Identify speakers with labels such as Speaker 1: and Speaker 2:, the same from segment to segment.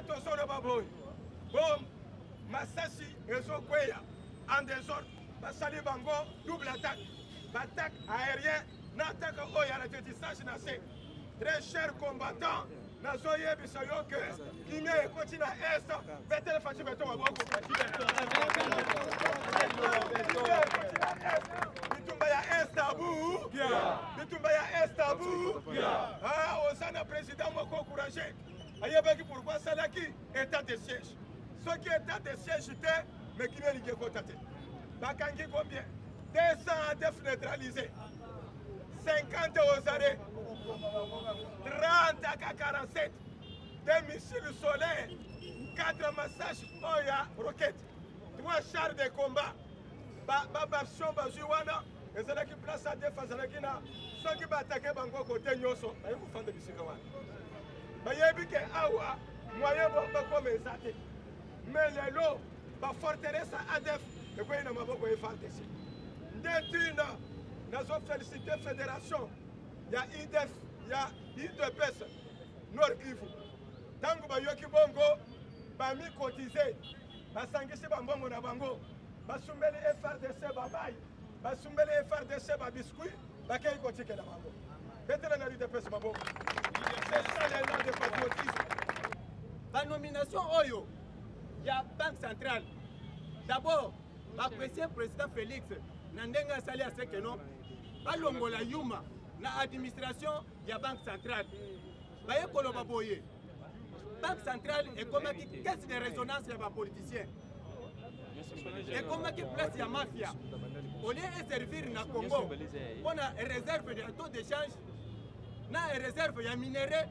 Speaker 1: Tosoro Baboy. Bon, Massachi et Zokweya, en désordre, Bassali Bango, double attaque. Attaque aérienne, n'attaque Oya la tétissage nassé. Très chers combattants, Nazoye Bissayoke, qui m'est continue à Est, Betel Fachi Beton à Boko. Bitumbaya Est à bout, Bitumbaya Est à bout. Ah, Osana président Moko courageux. Ayabaki pourquoi Salaki état de siège. Ce qui est état de siège était, mais qui n'est pas cotaté. Bakangi combien 200 ADF neutralisés, 50 aux arrêts, 30 à 47, des missiles solaires, 4 massages Oya roquettes, 3 chars de combat, Babation Bajuana, et c'est là qui place à défense à la ceux qui vont attaquer Bango côté Nyoso, ils vont faire des Bissikawan. Bayebike Awa, moyen comme Zate. Mais les lots, la forteresse ADF, et quoi il n'a pas besoin de faire ici. Détruire, nous avons félicité la fédération. Il y a IDF, il y a IDPS, Nord Kivu. Tant que vous avez bongo, vous avez cotisé, vous avez bongo na bango, vous avez FRDC babaye, vous avez FRDC babiscuit, vous avez cotisé na bango. Peut-être que l'IDPS babongo. C'est ça l'élan de patriotisme.
Speaker 2: La nomination Oyo, il y a Banque centrale. D'abord, l'apprécié président Félix, Nandenga Sali a que non, Balongola Yuma, na administration, il y a Banque centrale. Baye Koloba Boye. Banque centrale est comme une caisse de résonance il y a des politiciens. Et comme une place il y a mafia. Au lieu de servir na Congo, on a une réserve de taux d'échange. Na réserve ya minerai,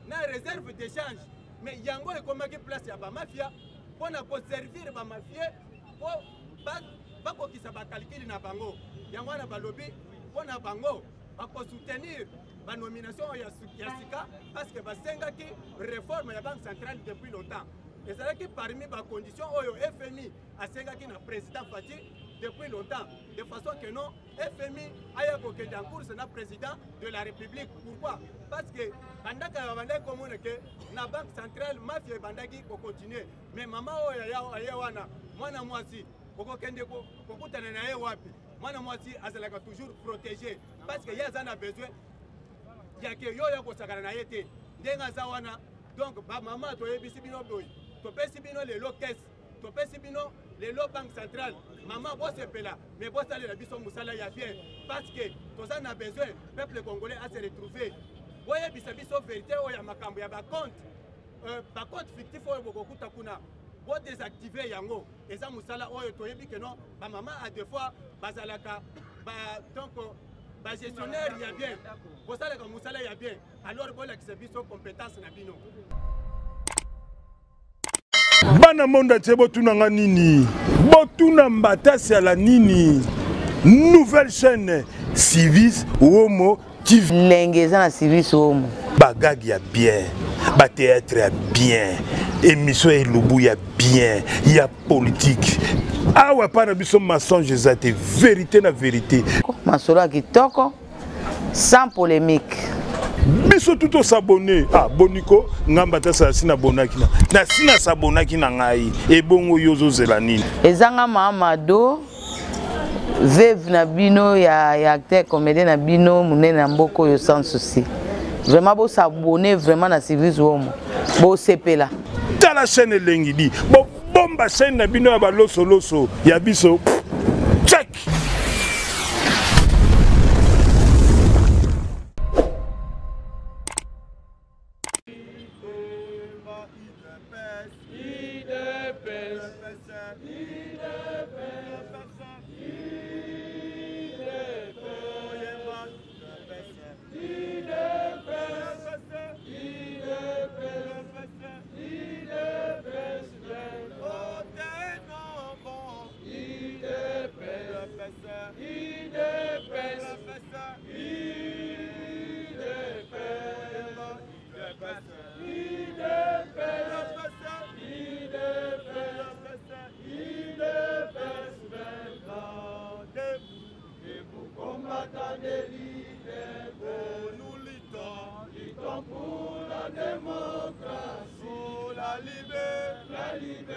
Speaker 2: na réserve d'échange, mais yango est comme une place ya ba mafia pour na servir ba mafia pour ba ko kisa ba calcul na bango. Yango na balobi pour na bango ba ko soutenir ba nomination ya sika parce que ba senga ki réforme ya banque centrale depuis longtemps. Et c'est là que parmi les conditions oyo FMI a senga ki na président Fati depuis longtemps, de façon que non, FMI a eu en course na président de la République. Pourquoi? Parce que pendant que la banque centrale, mafia bandaki ko continuer. Mais maman oya wana, mwana mwasi, koko kende ko kokutana na ye wapi. Mwana mwasi azalaka toujours protégé parce que yazana besoin ya ke yo ya ko sakana na yete. Ndenga za wana, donc ba maman to yebisi bino boy. To pesi bino le caisse, to pesi bino les lots banque centrale, maman, vous êtes là, mais vous allez la biso musala ya bien, parce que tous en a besoin, le peuple congolais a se retrouver. Vous voyez, biso vérité, ou ya makambo ya ba compte fictif ou beaucoup takuna. Vous désactivez yango, et ça musala ou to yebi que non, ba maman a deux fois bazalaka, donc ba gestionnaire ya bien, vous allez comme musala ya bien, alors vous allez que biso compétence na bino.
Speaker 3: Bana monda tebo tunanga nini botuna mbatasi ala nini nouvelle chaîne Civis Homo TV
Speaker 4: lengeza na Civis Homo
Speaker 3: bagagi ya bien ba théâtre ya bien émission elubu ya bien ya politique awa pana biso mensonge zate vérité na vérité
Speaker 4: masolo kitoko sans polémique.
Speaker 3: Biso tout s'abonner ah boniko ngamba tasa sina bonaki na sina sabonaki na ngai e bongo yozo zelanini
Speaker 4: ezanga Mamadou veuve na bino ya acteur comédien na bino munene na mboko yo sans souci vraiment bo s'abonner vraiment na Civis Homo bo sepela
Speaker 3: ta la chaîne lengidi bo bomba chaîne na bino ya ba loso ya biso check.
Speaker 2: liberté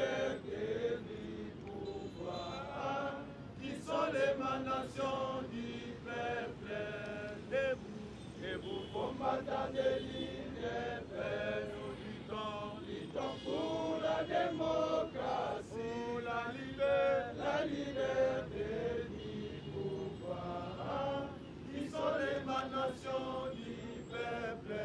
Speaker 2: du pouvoir, qui sont l'émanation du peuple. Debout, combattants des lignes des peines, luttons pour la démocratie, pour la liberté du pouvoir, qui sont l'émanation du peuple.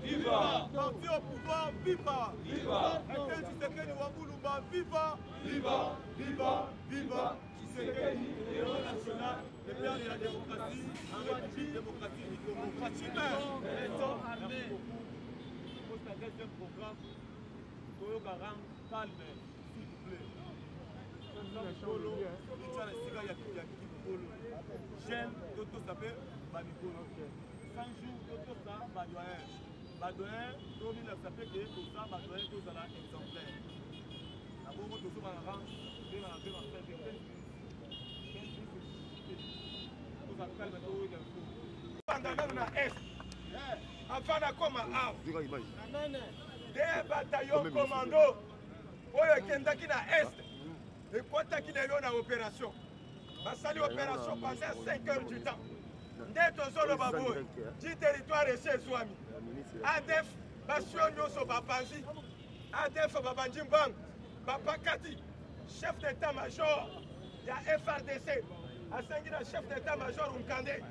Speaker 2: Viva! Parti au pouvoir, viva! Viva! Etienne Tshisekedi Wambulumba, viva! Viva! Viva! Viva! Tshisekedi, héros national, le père de la démocratie, en République démocratique du Congo. Fatima, béton armé. Pour ce deuxième programme, Toyo Garam, calme, s'il vous plaît. Polo, Itiana Siga Yaki Polo. J'aime, Toto s'appelle Babikolo. 100 jours, Toto ça, Badoyen. Badoyen, Tomi n'a sapé que tout ça, Badoyen, tout ça là, exemplaire. D'abord, tout ça, on a rentré dans la paix, on fait 15 minutes. Tout ça, calme, tout il y a un coup.
Speaker 1: Pendant na est, avant na koma av. Des bataillons commando, oyo kendaki na est, et kotaki na yo na opération. Basali opération pendant 5 heures du temps. Nde tozolo baboy, du territoire chez Swami. ADF, Basio Nyoso Bapanzi, ADF Babandji Mbang, Babakati, chef d'état-major, il y a FRDC, Asangina chef d'état-major Nkande,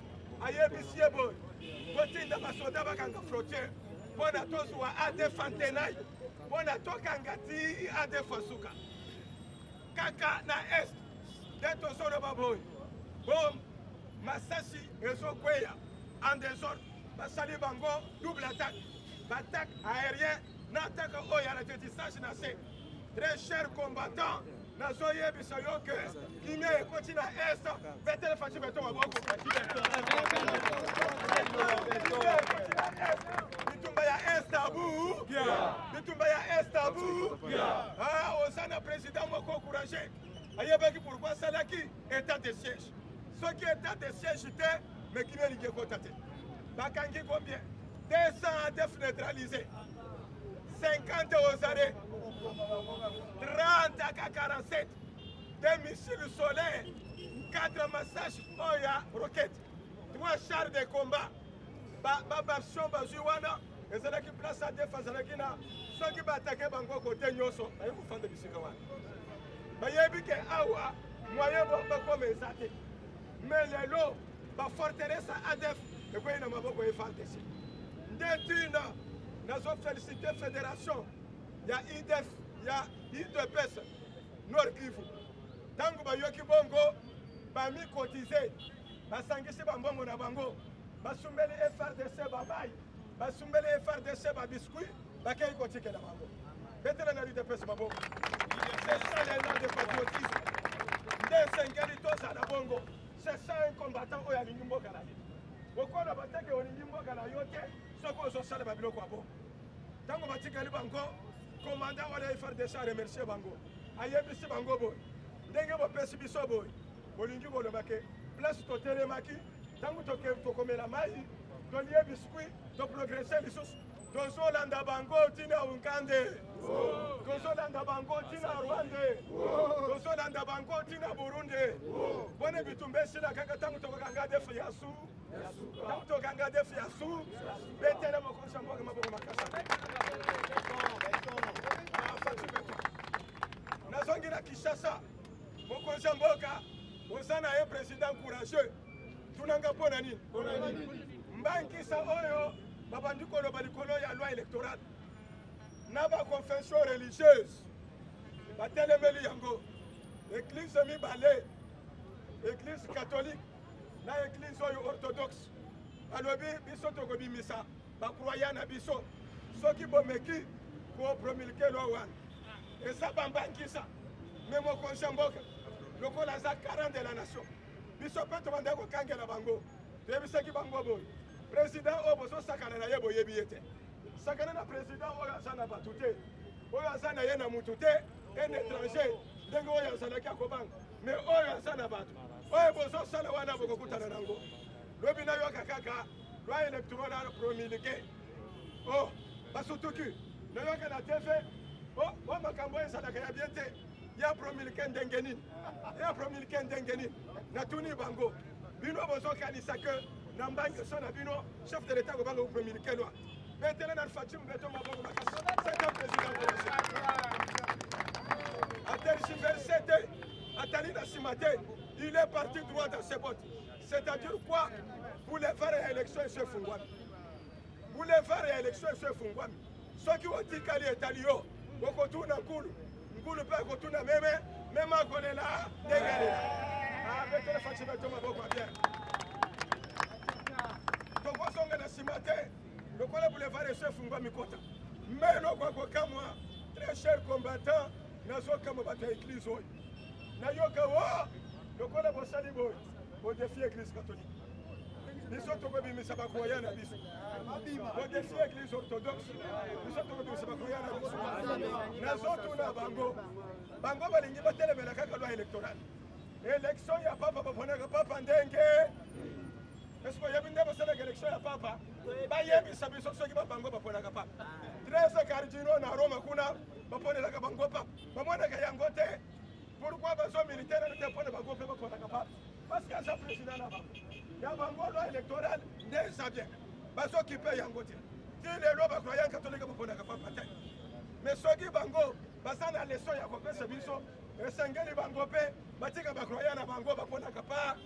Speaker 1: Ayebisiye Boy, Botinda Basoda Bakanga Frontière, Bona Tozuwa ADF Antenay, Bona Tokangati ADF Asuka. Kaka na Est, Nde tozolo baboy, Bom, Massassi, Ezo Kweya, en désordre. Basali Bango, double attaque. Attaque aérienne, n'attaque au Yaratissage Nassé. Très chers combattants, Nazoye Bissayoke, qui m'est continue à Est, Betel Fachi Beton à Boko. Bitumbaya Est à bout, Bitumbaya Est à bout. Ah, Osana président Moko courageux. Ayabaki pourquoi Salaki, état de siège. Ce qui est état de siège était, mais qui n'est pas cotaté. Bakangi combien? 200 ADF neutralisés, 50 aux arrêts, 30 à 47, des missiles solaires, 4 massages Oya roquettes, 3 chars de combat, Babaption Bajuana, et c'est là qui place ADF à Zanakina, ceux qui attaquent Bango côté Nyoso, et vous faites des Bissikawa. Bayebike Awa, moyen comme Zate, mais les lots, forteresse ADF. Et puis, il n'y a pas de FARDC. Ndetuna, nous avons félicité la fédération. Il y a IDF, il y a IDPS, Nord Kivu. Tant que vous avez bongo, vous avez cotisé, vous avez bongo na bango, vous avez FARDC babaye, vous avez FARDC biscuit, vous avez cotisé na bango. Peut-être que l'IDPS babongo. C'est ça l'élan de patriotisme. Ndé Sengelito na bongo. C'est ça un combattant au Yalinimbo Kanadi. Pourquoi on a battu que Yalinimbo Kanadi, ce qu'on s'en sert de Babylone Kwabo. Tant qu'on a battu Bango, commandant on a fait des chars remercier Bango. Ayebisi Bango boy. Dengue bo pesi biso boy. Bolingi bo le baké. Place to telemaki. Tant que to comme la maille, to lié biscuit, to progresser bisos. Dozo landa Bango tina Unkande. Dozo landa Bango tina Rwanda. Dozo landa Bango tina Burundi. Bone bitumbe sila kaka tangu to kanga def yasu. Tangu to kanga def yasu. Betele mo konsha mboga maboko makasa. Nazongira Kishasa. Mo konsha mboga. Osana ye président courageux. Tunanga pona nini? Mbanki sa oyo babandikolo balikolo ya loi électorale. Naba confession religieuse. Batelemeli yango. Église mibale. Église catholique. na église oyo orthodoxe alobi biso tokobimisa bakroya na biso soki bomeki kopromulke lo wana eza bambangisa me mokonzi ya mboka lokola aza 40 de la nation biso mpe tobanda kokangela bango toyebisaki bango boye président oyo bozosakana na ye boyebi ye te sakana na président oyo aza na bato te oyo aza na ye na mutu te un étranger ndenge oyo azalaki akobanga me oyo aza na bato oyo bozosala wana bokokutana nango lobi nayoka kaka loi électoral na promulgué o basutuki nayoka na tv o makambo oyo ezalaka ya bien te ya promulgué ndenge nini ya promulgué ndenge nini natuni bango bino bozokanisa ke na mbange so na bino chef de l'état kobanga kopromulgué loi betele na fatim beto maboko makasi c'est un président atergiversé te atali na nsima te il est parti droit dans ses bottes c'est-à-dire quoi boulevard ya élection eso efungwami boulevard ya élection eso efungwami soki otikali etali yo okotuna nkulu nkulu mpe akotuna meme akolela ndenge alela betele fatim beto maboko bien tokozonga na nsima te lokola boulevard eso efungwami kota mbeno kwakokamwa très cher combattant nazokama bato ya église oyo nayoka wo lokola bosali boye bodefie église catholique biso tokobimisa bakroya na biso bodefie église orthodoxe biso tokobimisa bakroya na biso nazotuna bango balingi batelemela kaka loi électorale élection ya papa baponaka papa ndenge eske oyebi nde bosalaka élection ya papa bayebisa biso soki babango baponaka papa 13 cardinaux na roma kuna baponelaka bango papa bamonaka yango te pourquoi bazo militaire te mpona bango mpe baponaka papa parce que aza président na bango ya bango loi électorale nde eza bien bazokipe yango te ti lelo bakroya katolike baponaka papa te mais soki bango baza na leson ya kopesa biso esengeli bango mpe batika bakroya na bango baponaka pa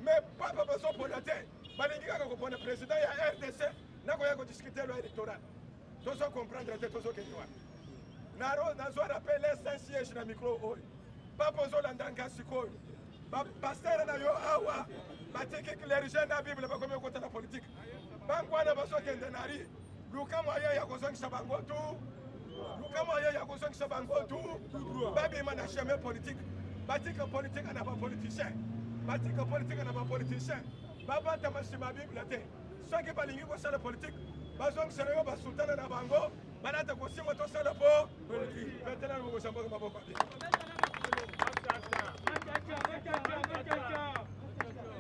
Speaker 1: mais papa bazopona te balingi kaka kopona président ya rdc nakoya kodiskute loi électorale tozo comprendre te tozokende wana nazwa rappele saint siège na micro oyo papa ozolanda nga sikoyo bapastere na yo awa batiki clergé na bible bakomi okota na politike bango wana bazokende nari luka moye ya kozongisa bango tu babima na chemin politique batika politique na bapoliticien babantama nsima bible te soki balingi kosala politique bazongisela yo basultana na bango balata kosimba tosala po betela bokosamboka maboko abe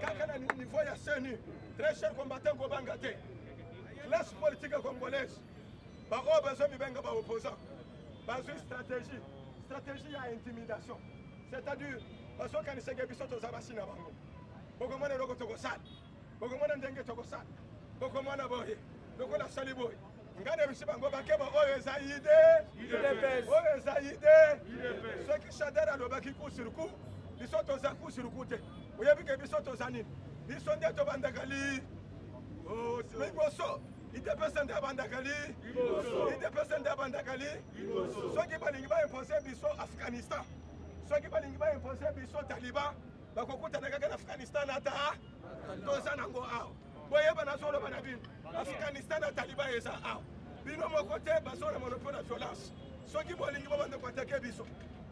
Speaker 1: kaka na niveau ya seni très cher combattant kobanga te classe politique congolaise baoyo bazomibenga baopposant bazwi stratégie ya intimidation c'est-à-dire bazokanisaka biso toza basi na bango bokomona eloko tokosala bokomona ndenge tokosala bokomona boye lokola sali boye ngane bisi bango bakeba oyo eza ide soki shader alobaki ku sur ku biso toza ku sur ku te oyebi ke biso toza nini biso nde tobandaka liboso idepesa nde abandaka li soki balingi baimpose biso afghanistan soki balingi baimpose biso taliban bakokutana kaka na afghanistan ata toza nango awa boyeba nazoloba na bino afghanistan na taliban eza awa bino moko te bazola monopole na violence soki bolingi bobanda koatake biso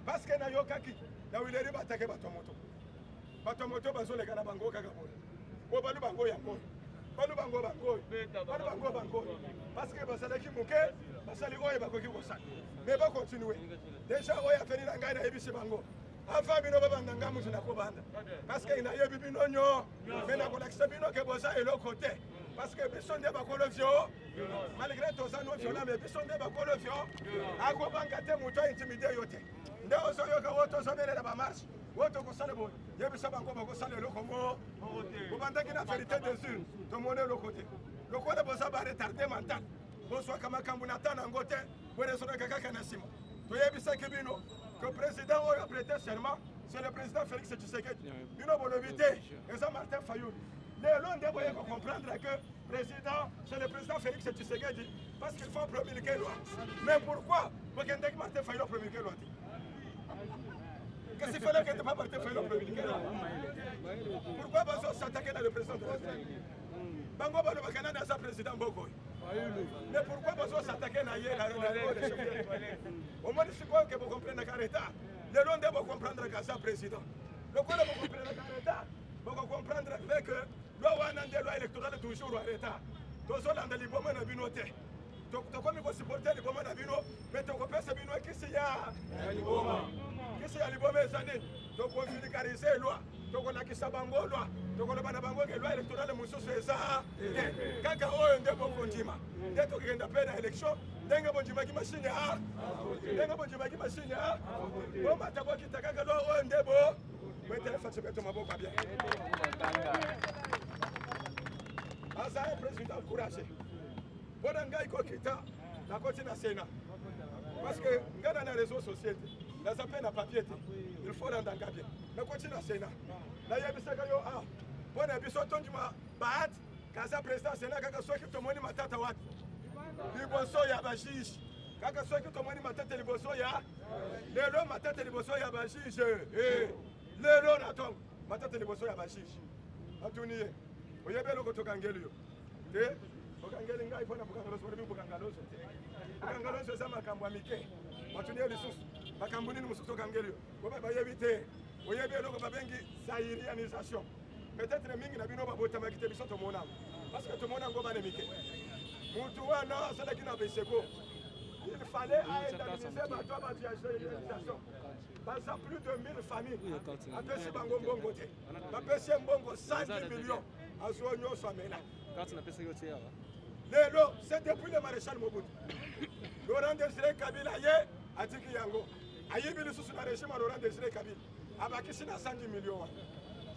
Speaker 1: parceke nayokaki na wileri batake bato moto bazoleka na bango kaka boye po balu bango yangoyo balu bango bangoyo parceke basalaki moke basali oyo bakoki kosala me bakontinue deja oyo afeni na ngai nayebisi bango avant bino babanda nga mutu nakobanda parceke nayebi bino nyo me nakolakisa bino ke boza eloko te parceke biso nde bakolo vio malgré toza no viola me biso nde bakolo vio akobanga te moto aintimide yo te nde ozoyoka wo tozobelela bamarshe wo tokosala boye yebisa bango bakosala eloko mo bobandaki na vérité des urnes tomoni eloko te lokola boza baretarde mental bozwaka makambo na ta nango te boresonaka kaka na nsima toyebisaki bino que le président a prêté serment, c'est le président Félix Tshisekedi. Bino bolobité, et Martin Fayoul. Les Londres doivent comprendre que le président, c'est le président Félix Tshisekedi, parce qu'il faut promulguer la loi. Mais pourquoi? Parce que Martin Fayoul a promulgué la loi. Qu'est-ce qu'il fallait que Martin Fayoul a promulgué la loi? contre bango balo bakana na sa président Mboko. Mais pourquoi besoin s'attaquer na yé la de chef au moins c'est quoi que vous comprenez careta le long de vous comprendre que ça président le quoi vous comprendre careta vous comprendre avec loi wana de loi électorale toujours arrêta tozo landa liboma na binote to comme ko supporter liboma na bino mais to ko pesa bino kisi ya liboma ezane to ko vulgariser loi to ko nakisa bango loi to ko bana bango ke loi électorale mususu eza kaka oyo nde bo konjima nde to kenda pe na élection ndenge bonjima ki machine bo mata bo kitaka loi oyo nde bo metele fatse beto maboko bien asa président courage bona ngai ko kita na koti na Sénat parce que ngana na réseaux sociaux na zape na papier il faut rendre bien na koti na Sénat na yebisaka yo bona biso tonjuma baat kaza président Sénat kaka soki tomoni matata watu liboso ya bashishi kaka soki tomoni matata liboso ya lelo matata liboso ya bashishi lelo na tongo matata liboso ya bashishi atuniye oyebelo kotoka ngeli yo te okangeli ngai pona bukangaloso bodi bukangaloso bukangaloso za makambo amike atuniye lisusu makambo nini mususu okangeli yo boba bayebite oyebelo ko babengi zairianisation peut-être mingi na bino babota makite biso to mona parce que to mona ngo bane mike mutu wana sala kina beseko il fallait indemniser bato abatu ya zairianisation dans plus de 1000 familles apesi bango mbongo te bapesi mbongo 110 millions azo nyonso amena lelo c'est depuis le maréchal Mobutu Laurent Désiré Kabila ye atiki yango ayibi lisusu na régime Laurent Désiré Kabila abakisi na 110 millions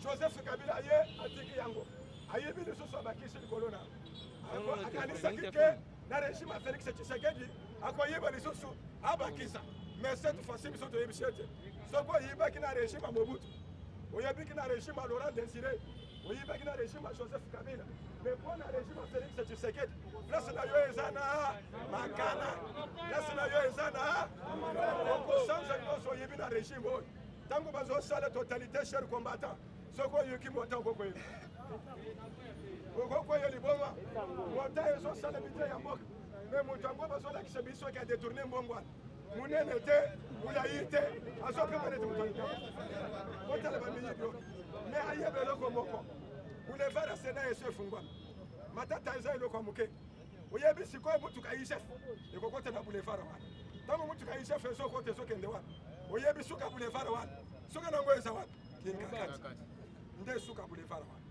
Speaker 1: Joseph Kabila ye atiki yango ayibi lisusu abakisi kolona akanisaki ke na régime Félix Tshisekedi akoyiba lisusu abakisa mais cette fois-ci biso toyebisete soko yibaki na régime Mobutu oyebiki na régime Laurent Désiré oyibaki na régime Joseph Kabila mais pour le régime Félix Tshisekedi place na yo ezana makana place na yo ezana okosanza nyonso oyebi na régime oyo ntango bazosala totalité cher combattant soko oyoki mota okokoyebi okokoyo liboma mota ezosala bidie ya mboka mais moto yango bazolakisa biso ki adetourne mbongo wana munene te mulayi te azopema neti moto otala bamiyibi oyo mais ayeba eloko moko boulevard ya Sénat eso efungwama matata eza eloko ya moke oyebi sikoyo motuka IGF ekokota na boulevard wana ntango motuka IGF ezokota ezokende wana oyebi suka boulevard wana suka nango eza wana kinkakati nde suka boulevard wana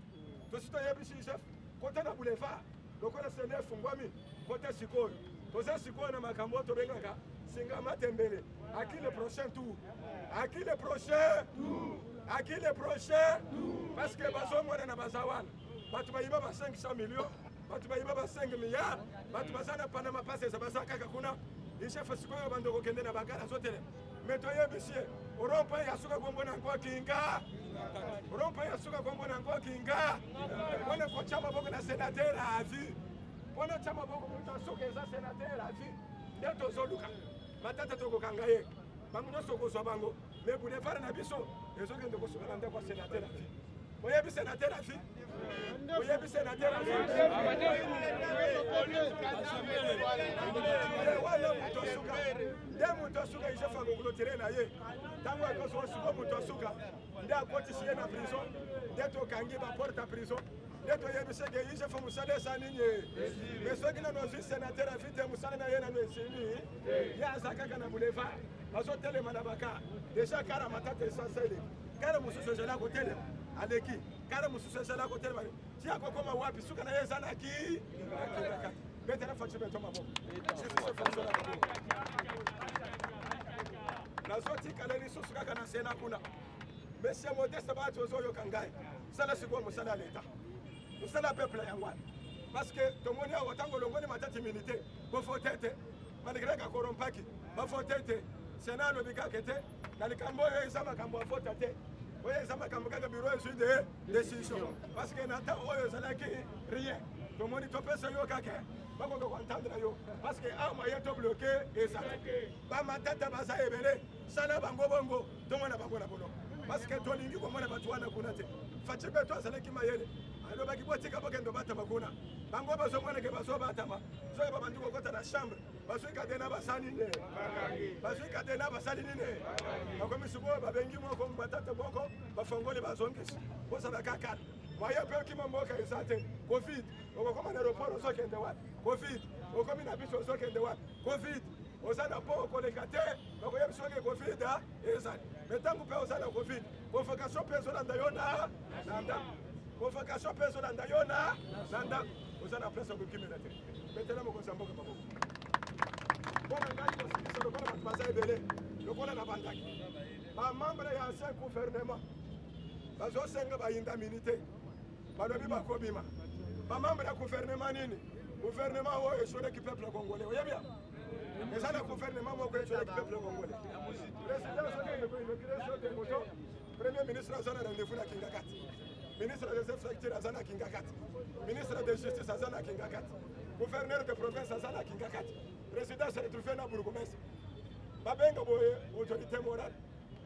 Speaker 1: tosi toyebisi IGF kota na boulevard lokola Sénat efungwami kote sikoyo toza sikoyo na makambo oyo tobengaka singa matembele aki le prochain tour parce que bazomona na bazawana bato bayiba ba 500 millions bato bayiba ba 5 milliards bato bazana panama passe eza baza kaka kuna ichef sikoyo bandoko kende na bakala zotele mais toyebisi orompa ya suka kombo na ngo kinga wana ko chama boko na sénateur à vie wana chama boko muta suka eza sénateur à vie ndeto zoluka matata toko kanga ye bango nyonso kozwa bango mais boulevard na biso ezokende kosukana ndeko ya sénateur à vie oyebi sénateur à vie wana mutu asuka ichef akokulotire na ye ntango akososuka mutu asuka nde akotisi ye na prison nde tokangi baporte ya prison nde toyebiseke ichef mosala eza nini mais soki nano ozwi sénateur à vie te mosala na ye nano esili ye aza kaka na boulevard azotelema na baka déjà kara matata essentiele kara mosusu ezali akotelema aleki kara mosusu ezali akotelema ti akokoma wapi suka na ye eza na kaka betena faci beto maboko nazotikala lisusu kaka na Sénat kuna monsieur Modeste bato ozoyoka ngai sala sikoyo mosala ya leta mosala ya peuple yango wana parce que tomoni awa ntango olongoni matata immunité bofote te balekelaka korompaki bafote te Sénat alobi kaka te na likambo oyo eza makambo ya fota te oyo eza makambo kaka bureau ezwi de décision parce que na ntango oyo ezalaki rien tomoni topesa yo kaka bakoka koentendre yo parce que a moyen tobloke eza bamatata baza ebele sala bango bongo tomona bango na bono parce que tolingi komona bato wana kuna te faci beto azalaki mayele alobaki botika bokende batama kuna bango bazomona ke bazobatama soki babandi kokota na chambre bazwika te na basali nini bazwika te na basali nini bakomi sikoyo babengi moko batate moko bafongoli bazongisi bozala kakala moye mpe okima mboka eza te covid okokoma na aéroport ozokende wapi covid okomi na biso ozokende wapi covid oza na mpo okoleka te bakoyebi soki covid ezali me ntango mpe oza na covid convocation mpe ezolanda yo na ndako convocation mpe ezolanda yo na ndako oza na place okokimela te metela mokonzi ya mboka maboko mpona ngai kosilisa lokola bato baza ebele lokola na bandaki bamembre ya ancien gouvernement bazosenga bayindamini te balobi bakobima bamembre ya gouvernement nini gouvernement oyo esoleki peuple congolais oyebia eza na gouvernement moko esoleki peuple congolais président sokende koinokile sote moto premier ministre aza na rendez-vous na kingakati ministre des infrastructures aza na kingakati ministre de justice aza na kingakati gouverneur de province aza na kingakati président se retrouve na bourgmestre babenga boye autorité morale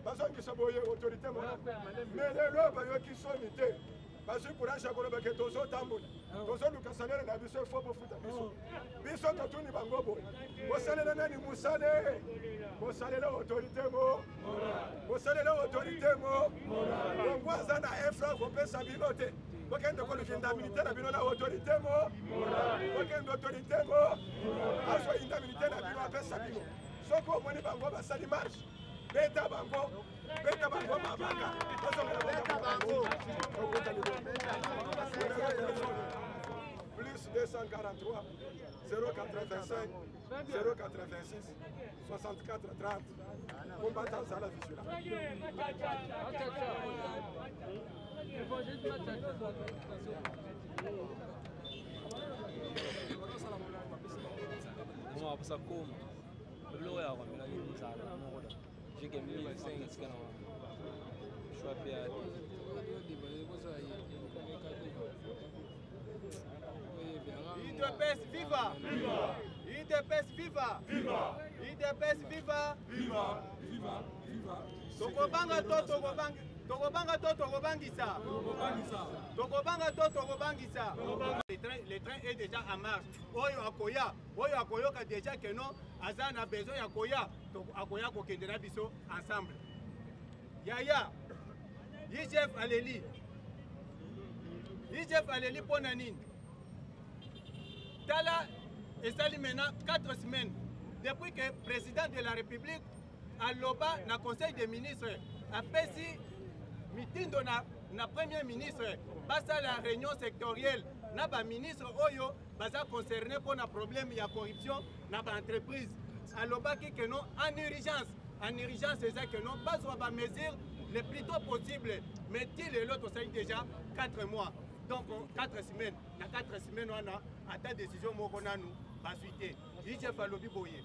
Speaker 1: bazongisa boye autorité morale mais lelo bayoki soni te bazwi courage ya koloba ke tozotambola tozoluka salele na biso efo bofuta biso totuni bango boye bosalela nani mosale bosalela autorité bosalela autorité bongo aza na infra kopesa bino te bokende koluka indamnité na bino na autorité bokende autorité azwa indamnité na bino apesa bino soki omoni bango basali marche beta bango mabanga plus 243 085 086 64 30 combattant à la vigilance.
Speaker 5: Je gagne 1500 c'est quand je suis à
Speaker 2: UDPS viva! UDPS viva! UDPS viva! Tokobanga to tokobangisa. Le train est déjà en marche. Oyo akoyoka déjà que non, azana a besoin akoya kokendera biso ensemble. Yaya, IGF Aleli Ponanine. Tala estali maintenant 4 semaines depuis que le président de la République a loba na conseil des ministres a fait mitindo na premier ministre basa la réunion sectorielle na ba ministre oyo baza concerné pour na problème ya corruption na ba entreprise a loba ki que non en urgence c'est ça que non bazwa ba mesure le plus tôt possible mais il l'autre ça déjà 4 mois. Donc 4 semaines, na 4 semaines on a ata décision moko nanu basuite. IGF alobi boye.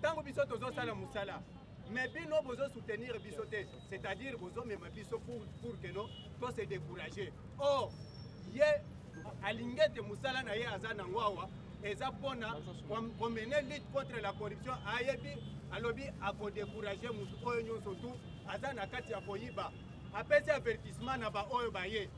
Speaker 2: Tango biso tozo sala musala. Mais bino bozo soutenir bisoté, c'est-à-dire bozo même biso pour que non to se décourager. Or, ye alingete musala na ye azana ngwawa eza pona pour mener lutte contre la corruption ayebi alobi ako décourager mutu oyo nyonso tout azana kati ya koyiba. Apesi avertissement na ba oyo baye.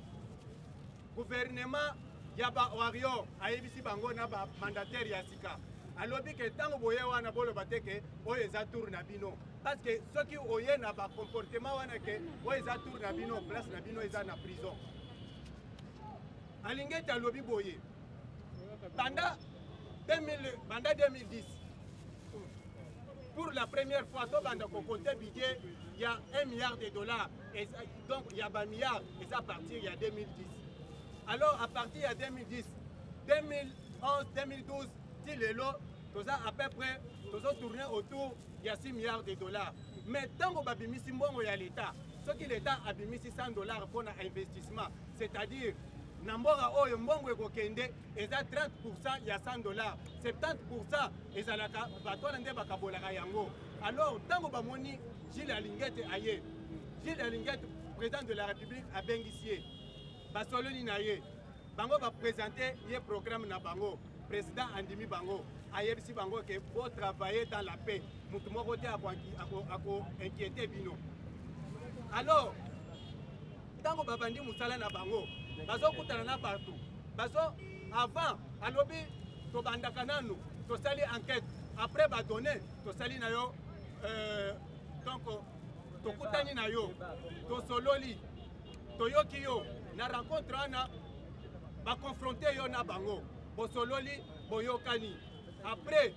Speaker 2: Gouvernement yaba wario ayebisi bango na ba mandataire ya sika alobi ke tango boye wana bolo bateke oyo eza tour na bino parce que soki oye na ba comportement wana ke oyo eza tour na bino place na bino eza na prison alingeti alobi boye banda 2010 pour la première fois to banda ko compter budget il y a $1 milliard et donc il y a ba milliard et ça partir il y a 2010. Alors, à partir de 2010, 2011, 2012, tout ça à peu près, tout ça tourné autour de $6 milliards. Mais tant que babimisi mbongo ya l'État, ce que l'État a mis $600 pour l'investissement, c'est-à-dire, Nambora oyo mbongo ekokende, eza 30% ya $100, 70% eza la batona nde bakabolaka yango. Alors, tant que bamoni Gilles Alingete aye, Gilles Alingete, président de la République, a bengisié. Basoloni na ye bango va présenter le programme na bango président andimi bango ayebisi bango que pour travailler dans la paix mutu moko te ako inquiéter bino. Alors tango babandi musala na bango bazokutana na bato avant alobi tobandaka nanu tosali enquête après badonné tosali na yo donc tokutani na yo tosololi toyoki yo na rencontre wana baconfronte yo na bango bosololi boyokani après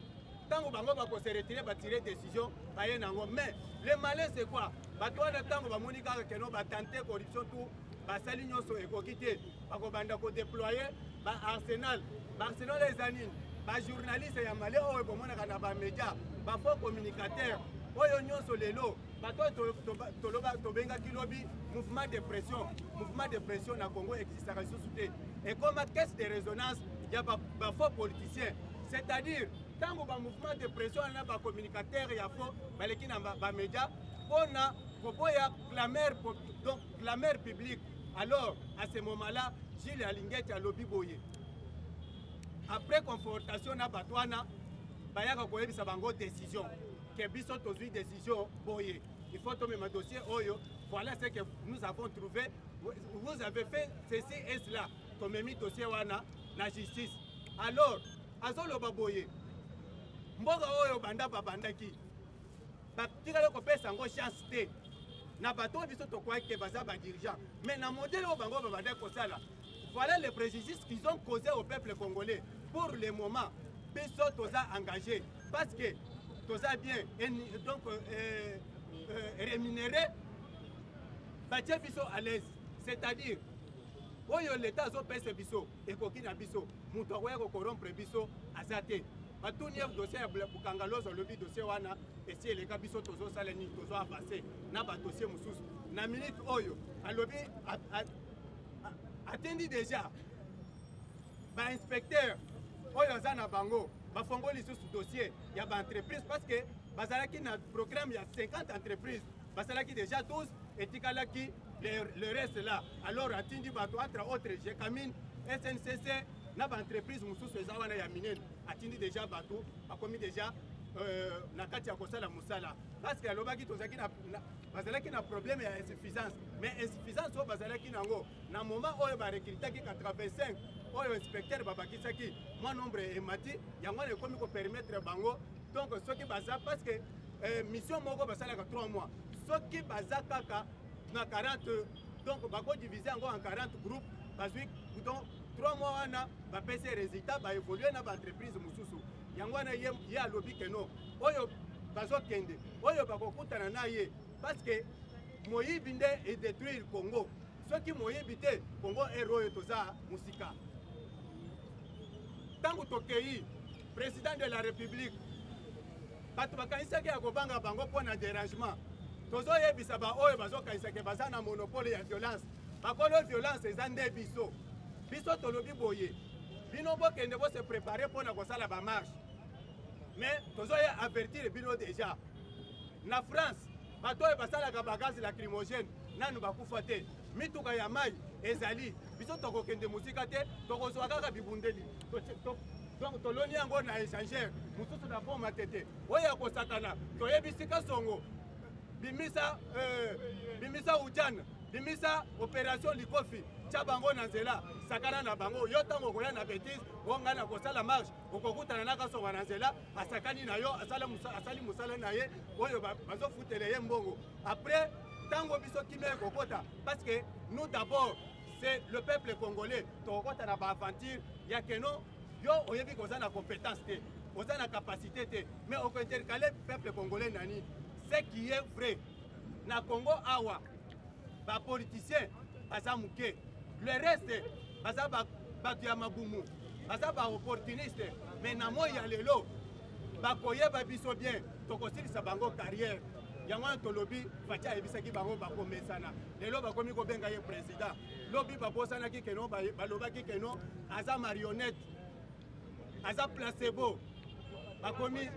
Speaker 2: tango bango bakose retirer batire décision baye nango mais le malin c'est quoi bato wana tango bamoni kaka keno batante corruption tout basali nyonso ekoki te bakobanda kodéployer baarsenal ezanini bajournaliste ya male oyo bomonaka na bamédia bafaux communicateur oyo nyonso lelo bato tobengaki lobi mouvement de pression na Congo existaka lisusu te ekoma caisse de résonance ya bafaux politiciens c'est-à-dire tango bamouvement de pression na bacommunicateur ya faux baleki na bamédia mpona koboya clameur publique. Alors à ce moment-là Gilles Alingeti alobi boye après confrontation na bato wana bayaka koyebisa bango décision que biso tozwi décision boye il faut tomber ma dossier oyo voilà ce que nous avons trouvé vous avez fait ceci et cela tomemi dossier wana na justice. Alors azoloba boye mboka oyo banda babandaki batikala kopesa yango chance te na bato biso tokwaki ke baza badirigeant mais na modèle oyo bango babandaki kosala voilà les préjudices qu'ils ont causé au peuple congolais. Pour le moment biso toza engagé parce que toza bien donc rémunéré batie biso à l'aise, c'est-à-dire oyo l'état azopesa biso ekoki na biso moto akoya kokorompre biso aza te batuni dossier ya bukangalozo alobi dossier wana esi eleka biso tozosala nini tozo avance na badossier mosusu na minute oyo alobi atendi déjà bainspecteur oyo aza na bango bafongoli lisusu dossier ya baentreprise parce que bazalaki na programme ya 50 entreprises basalaki déjà 12 etikalaki le reste là. Alors atindi bato entre autres Jekamine SNCC na baentreprise mosusu eza wana ya minene atindi déjà bato bakomi déjà na kati ya kosala mosala parce que alobaki tozalaki bazalaki na problème ya insuffisance mais insuffisance oyo bazalaki nango na moment oyo barekritaki 85 oyo inspecteur babakisaki mwa nombre emati yango wana ekomi kopermettre bango donc soki baza parce que mission moko basalaka 3 mois soki baza kaka na 40 donc bakodivise yango en 40 groupes bazwi donc 3 mois wana bapesi résultat baévolue na baentreprise mosusu yango wana ye alobi keno oyo bazokende oyo bakokutana na ye parce que moyibi nde edétruire Congo soki moyibi te Congo ero oyo toza musika tango tokei président de la république bato bakanisaki ya kobanga bango mpona dérangement tozoyebisa baoyo bazokanisaki baza na monopole ya violence bakolo violence eza nde biso tolobi boye bino bokende bose prépare mpona kosala bamarche mais tozoya avertir bino déjà na France bato oyo basalaka bagaz lacrymogène nanu bakufa te mituka ya mai ezali biso tokokende mosika te tokozwa kaka bibundeli donc toloni yango na échangeur mosusu na boma tete oyo akosakana toyebisika songo bimisa ujana bimisa opération likofi tia bango na nzela sakana na bango yo ntango okoya na bétise onga na kosala marche okokutana na kasonga na nzela asakani na yo asali mosala na ye oyo bazofutele ye mbongo après ntango biso kimia ekokota parce que nous d'abord c'est le peuple congolais tokokota na baaventure ya keno yo oyebi koza na compétence te oza na capacité te mais okointercale peuple congolais nani ce qui est vrai na Congo awa bapoliticien baza muke le reste baza bato ya mabumu baza baopportuniste mais na moi ya lelo bakoyeba biso bien tokosilisa bango carrière yango wana tolobi faci ayebisaki bango bakomesana lelo bakomi kobenga ye président lobi babosanaki keno balobaki keno aza marionnette aza placebo bakomi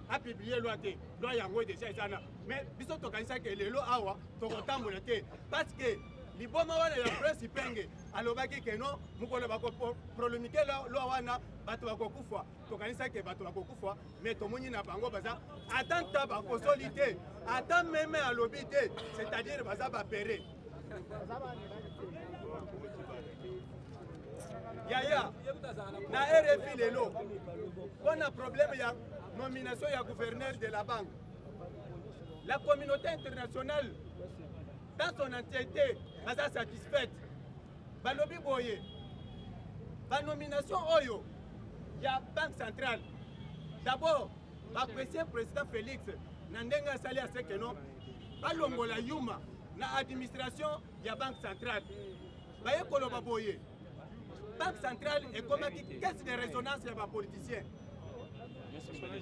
Speaker 2: apiblie loi te loi yango déjà ezana mais biso tokanisaki lelo awa tokotambola te parce que liboma wana ya presse penge alobaki keno mukolo bakoprolomike loi wana bato bakokufa tokanisaki bato bakokufa mais tomoni na bango baza atanta bakosoli te ata meme alobi te c'est-à-dire baza bapere Yaya na RFI lelo on a problème ya nomination ya gouverneur de la banque. La communauté internationale dans son entièreté est satisfaite. Balobi boye la nomination oyo ya banque centrale. D'abord apprécier président Félix Nandenga Sali à ce que non balongola yuma na administration ya banque centrale. Baye koloba boye banque centrale est comme une caisse de résonance ya ba politiciens.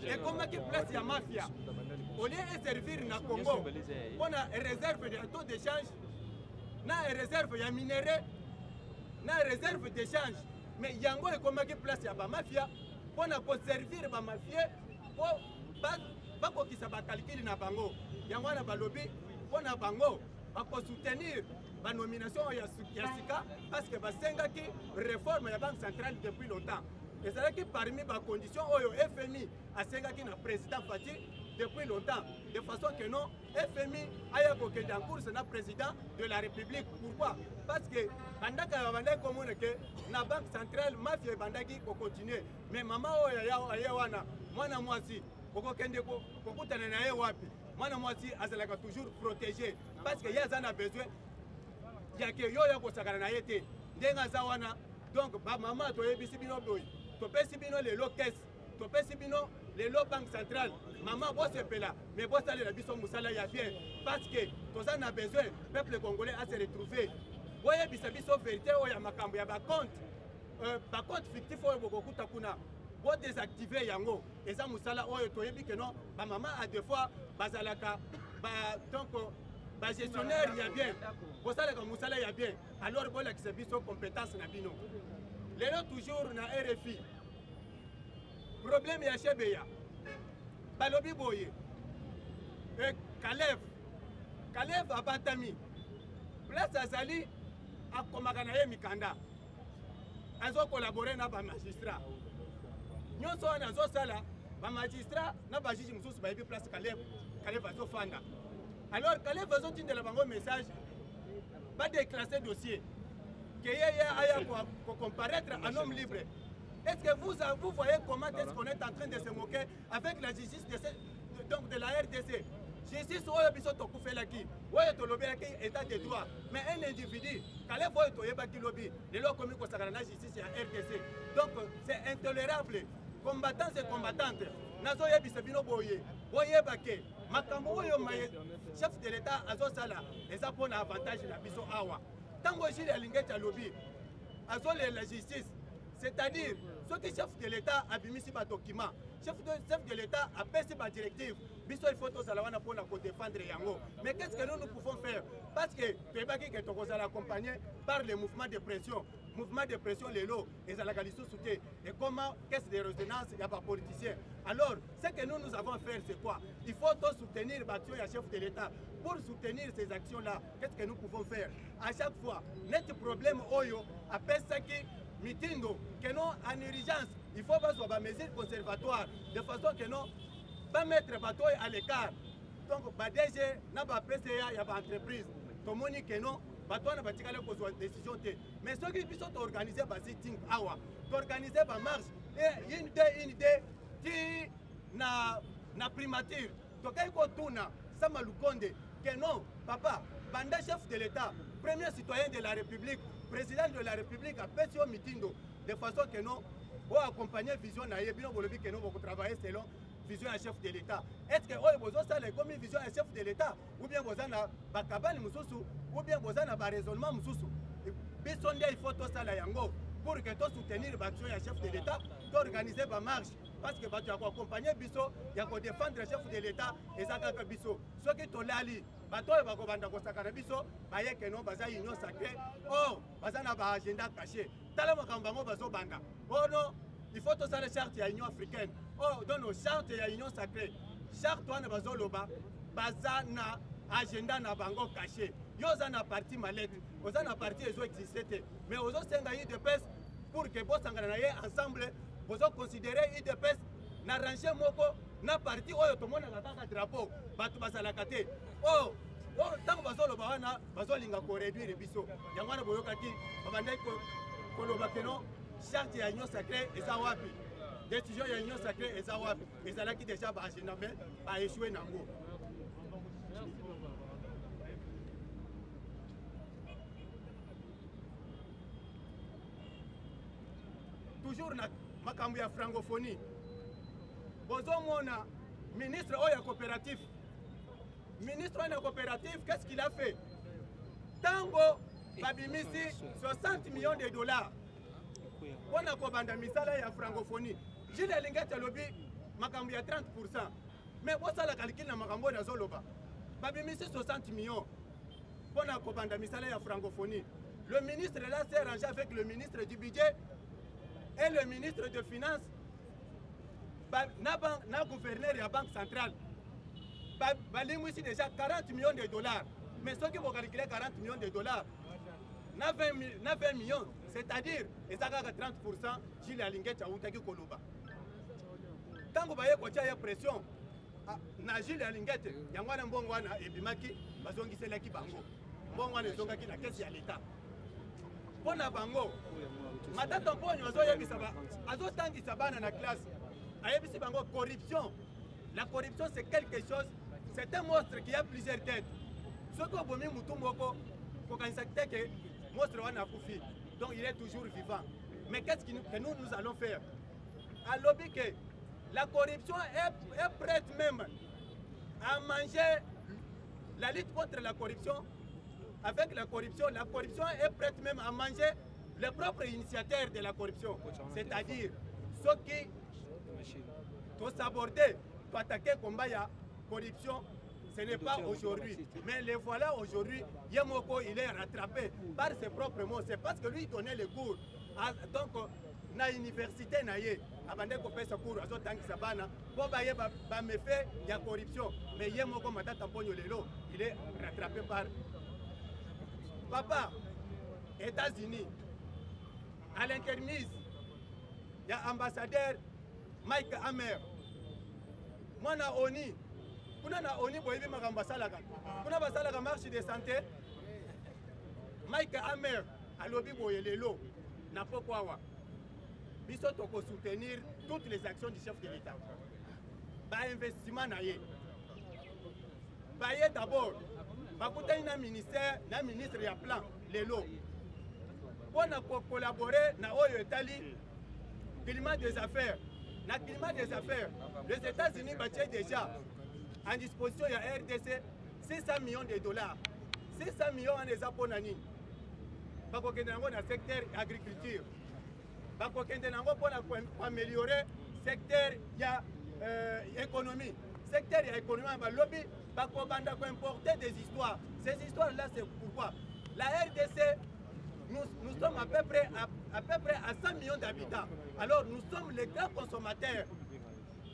Speaker 2: Et comme une place ya mafia. Au lieu de servir na Congo, on a une réserve de taux d'échange, na une réserve ya minerai, na une réserve d'échange. Mais yango est comme une place ya ba mafia, on a pour servir ba mafia pour pas pour qui ça va calculer na bango. Yango na balobi, on a bango pour soutenir la nomination ya Sika parce que basenga ki réforme la banque centrale depuis longtemps. Et c'est là que parmi les conditions où le FMI a senga ki na président Fati depuis longtemps. De façon que non, FMI a eu en course na président de la République. Pourquoi? Parce que pendant que la banque centrale mafia bandaki ko continuer. Mais maman oya wana mwana mwasi koko kende ko kokutana na ye wapi? Mwana mwasi azalaka toujours protégé parce que yazana besoin ya ke yo ya kosakana na yete ndenga zawana. Donc ba mama to yebisi bino boy to pesi bino le caisse to pesi bino le banque centrale maman bo sepela mais bo sale la biso musala ya bien parce que to ça na besoin peuple congolais a se retrouver boye bisa biso vérité o ya makambo ya ba compte fictif o bokokuta kuna bo désactiver yango eza musala oyo to yebi que non ba maman a des fois bazalaka ba donc ba gestionnaire ya bien bo sale ka musala ya bien alors bo la kisebiso compétence na bino lelo toujours na RFI problème ya Chebeya balobi boye et Kalev abatami place azali akomaka na ye mikanda azo collaborer na ba magistrat nyonso wana azosala ba magistrat na ba juge mususu bayebi place Kalev azofanda alors Kalev azotindela bango message ba déclasser dossier que aya comparaître un homme libre. Est-ce que vous voyez comment est-ce qu'on est en train de se moquer avec la justice de la RDC? Justice oyo biso tokufelaki oyo tolobelaki état de droit mais un individu kale voyo toyebaki lobi lelo komi kosakana na justice ya RDC. Donc c'est intolérable. Combattants et combattantes nazo yebisa bino boye boyebake makambo oyo chef de l'état azosala eza pona avantage na biso awa tango jili alingeti alobi azole la justice. C'est-à-dire, ce que le chef de l'État a mis sur le document, le chef de l'État a payé par directive, il faut pour défendre Yango. Mais qu'est-ce que nous pouvons faire? Parce que nous sommes accompagnés par les mouvements de pression. Mouvement de pression, les lots, et la soutien. Et comment, qu'est-ce de résonance, il n'y a pas de politiciens. Alors, ce que nous avons à faire, c'est quoi? Il faut soutenir l'action du chef de l'État. Pour soutenir ces actions-là, qu'est-ce que nous pouvons faire? À chaque fois, notre problème, après ça qui mitindo que non en urgence il faut pas avoir des mesures conservatoires de façon que non pas mettre bateau à l'écart. Donc ba DG na ba PCA ya ba entreprise to moni que non bateau na batikala ko décision té mais ceux qui puissent organiser ba sitting awa to organiser ba marche et une idée qui na primature to kay ko tuna sama lukonde que non papa banda chef de l'État premier citoyen de la République président de la République a fait un meeting de façon que nous pour accompagner vision na yebino bolobi que nous pour travailler selon vision à chef de l'État. Est-ce que oyo bozo sala comme vision à chef de l'État ou bien bozana ba kabali mususu ou bien bozana ba raisonnement mususu biso ndia il faut to sala yango pour que to soutenir l'action à chef de l'État, to organiser ba marche parce que bato ya ko accompagner biso ya ko défendre chef de l'État et ça ka biso soki to lali bato ba ko banda ko sakana biso baye que non baza union sacrée oh baza na ba agenda caché tala makambo bango bazo banda oh non il faut to sala charte ya union africaine oh dans nos charte ya union sacrée charte wana bazo loba baza na agenda na bango caché yo za na parti malette oza na parti ezo exister mais ozo senga UDPS pour que bo sangana na ye ensemble bozo considérer UDPS na ranger moko na parti oyo to mona la kaka drapeau batu basalaka te oh Tant que bazolo bawana bazolinga ko réduire biso. Yangwana boyokaki babandai ko loba keno charte ya union sacrée eza wapi. Décision ya union sacrée eza wapi. Ezalaki déjà ba agenda mais a échoué nango. Toujours na makambo ya francophonie. Bozomona ministre oya coopératif. Ministre oya coopératif, qu'est-ce qu'il a fait? Tango babimisi 60 millions de dollars. On a kobanda misala ya francophonie. Jile lingete lobi makambo ya 30%. Mais bosala calcul na makambo na zoloba. Babimisi 60 millions. On a kobanda misala ya francophonie. Le ministre là s'est rangé avec le ministre du budget et le ministre de Finances, na gouverneur de la Banque centrale, ici déjà 40 millions de dollars. Mais ceux qui vont calculer 40 millions de dollars, na 20 millions, c'est-à-dire, et ça 30%, Gilles Alinguet a outé Koloba. Tant que vous voyez qu'il y a pression, na Gilles Alinguet, il y a un bon one et Bimaki, Bazongi Selaki Bango. Bon one et Zongaki na caisse à l'État. Pour na Bango, Madame Tamponio, Azo Tangi Sabana na classe, Ayebisi Bango, corruption. La corruption, c'est quelque chose, c'est un monstre qui a plusieurs têtes. Ce que vous avez dit, c'est que monstre a koufi. Donc il est toujours vivant. Mais qu'est-ce que nous allons faire? À l'objet que la corruption est prête même à manger la lutte contre la corruption. Avec la corruption est prête même à manger les propres initiateurs de la corruption. C'est-à-dire ceux qui doivent s'aborder pour attaquer le combat de la corruption. Ce n'est pas aujourd'hui. Mais les voilà aujourd'hui, Yemoko il est rattrapé par ses propres mots. C'est parce que lui donnait les cours. Donc, na université naye abandé ko pesa cours azo tangi sabana bo baye ba me fait il y a corruption mais Yemoko Matata Mponyo lelo il est rattrapé par papa États-Unis à l'intermise il y a ambassadeur Mike Hammer mwana oni kuna na oni boyebi makambo salaka kuna basalaka marche de santé Mike Hammer alobi boye lelo na pokwawa biso toko soutenir toutes les actions du chef de l'État ba investissement na ye d'abord bakutani na ministère na ministre ya plan lelo pona collaborer na oyo etali climat des affaires na climat des affaires les États-Unis battent déjà en disposition il y a RDC 600 millions de dollars 600 millions en les aponani bakokende nango na secteur agriculture bakokende nango pona améliorer secteur ya économie secteur ya économie ba lobby bakobanda ko importer des histoires ces histoires là c'est pourquoi la RDC nous sommes à peu près à 100 millions d'habitants alors nous sommes les grands consommateurs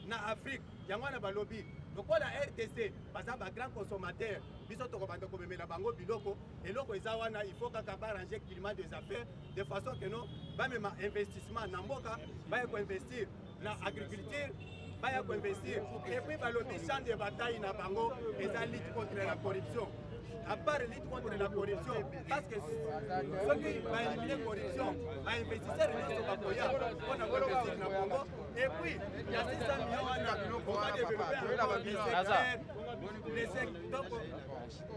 Speaker 2: na Afrique yangwana ba lobby donc la RDC parce que ba grand consommateur biso to ko banda ko memela bango biloko eloko ezawana il faut kaka arranger climat des affaires de façon que non ba même investissement na mboka ba ko investir na agriculture ba ko investir et puis ba lobby champ de bataille na bango eza lutte contre la corruption à part lutte contre la corruption parce que ceux qui vont éliminer la corruption va investisseurs ils sont pas pour investir na Congo et puis il y a 600 millions on va développer les secteurs donc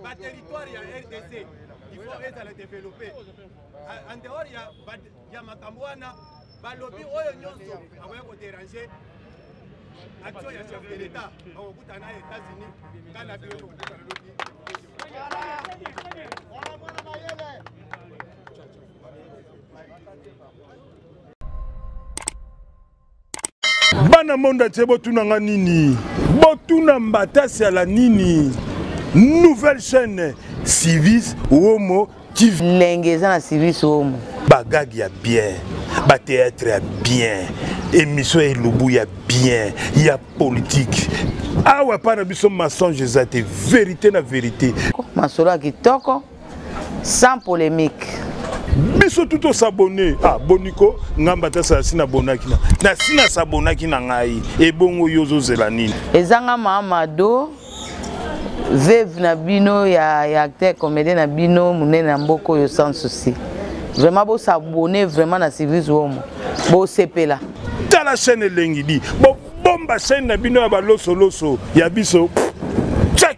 Speaker 2: le territoire il y a RDC il faut aider à le développer en dehors il y a Makambouana ba lobby oyo nyonso akoya ko déranger action ya chef de l'État bakokutana na États-Unis kana bio kokutana lobby
Speaker 3: bana monde tie botunanga nini botuna mbatasi ala nini nouvelle chaîne Civis Womo TV
Speaker 4: lengeza na Civis Womo
Speaker 3: bagagi ya bien ba théâtre ya bien émission elubu ya bien ya politique awa pana biso mensonge ezate vérité na vérité
Speaker 4: masolo ya kitoko sans polémique
Speaker 3: biso tout s'abonner boniko ngamba tasa sina bonaki na sina sabonaki na ngai ebongo yozo zela nini
Speaker 4: ezanga Mamadou veuve na bino ya acteur comédien na bino munene na mboko yo sans souci. Vraiment bo s'abonner vraiment na service womo. Bo sepela.
Speaker 3: Ta la chaîne lengidi. Bo bomba chaîne na bino ya ba loso loso ya biso. Tchak